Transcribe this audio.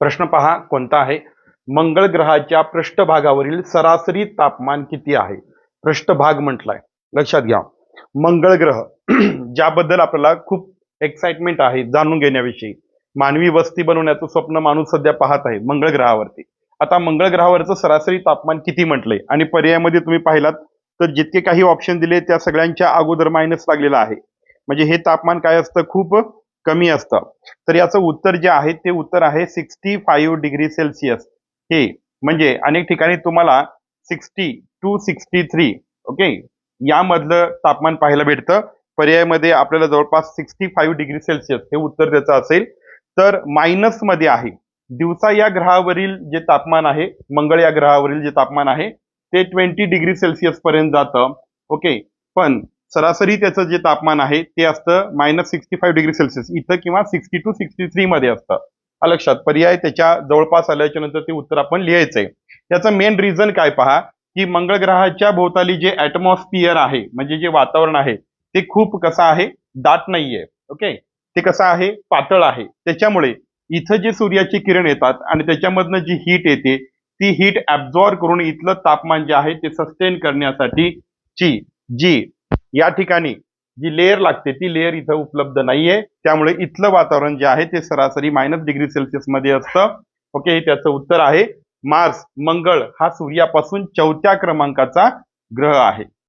प्रश्न पहा कोणता आहे? मंगळ ग्रहाच्या पृष्ठभागावरील सरासरी तापमान किती आहे? पृष्ठभाग म्हटलाय, लक्षात घ्या. मंगळ ग्रह ज्याबद्दल आपल्याला खूप एक्साइटमेंट आहे जाणून घेण्याविषयी. मानवी वस्ती बनवण्याचं स्वप्न माणूस सध्या पाहत आहे मंगळ ग्रहावरती. आता मंगळ ग्रहावरचं सरासरी तापमान किती म्हटलंय आणि पर्यायामध्ये तुम्ही पाहिलात तर जितके काही ऑप्शन दिले त्या सगळ्यांच्या अगोदर मायनस लागलेला आहे. म्हणजे हे तापमान काय असतं? खूप कमी असतं. तर याचं उत्तर जे आहे ते उत्तर आहे 65 डिग्री सेल्सिअस. हे म्हणजे अनेक ठिकाणी तुम्हाला 60 to 63 ओके यामधलं तापमान पाहायला भेटतं. पर्यायामध्ये आपल्याला जवळपास 65 डिग्री सेल्सिअस हे उत्तर त्याचं असेल. तर मायनस मध्ये आहे. दिवसा या ग्रहावरील जे तापमान आहे, मंगळ या ग्रहावरील जे तापमान आहे ते 20 डिग्री सेल्सिअस पर्यंत जातं. ओके, पण सरासरी त्याचं जे तापमान आहे ते असतं -65 डिग्री सेल्सिअस इथं किंवा 60 to 63 मध्ये असतं. लक्षात पर्याय त्याच्या जवळपास आल्याच्या नंतर ते उत्तर आपण लिहायचंय. याचं मेन रिझन काय पहा, की मंगळ ग्रहाच्या भोवताली जे ऍटमॉस्फिअर आहे म्हणजे जे वातावरण आहे ते खूप कसं आहे? दाट नाहीये. ओके, ते कसं आहे? पातळ आहे. त्याच्यामुळे इथं जे सूर्याची किरण येतात आणि त्याच्यामधनं जी हीट येते ती हीट ऍब्झॉर्ब करून इथलं तापमान जे आहे ते सस्टेन करण्यासाठी जी या ठिकाणी जी लेअर लागते ती लेअर इथं उपलब्ध नाहीये. त्यामुळे इथलं वातावरण जे आहे ते सरासरी -डिग्री सेल्सिअस मध्ये असतं. ओके, त्याचं उत्तर आहे मार्स. मंगळ हा सूर्यापासून 4थ्या क्रमांकाचा ग्रह आहे.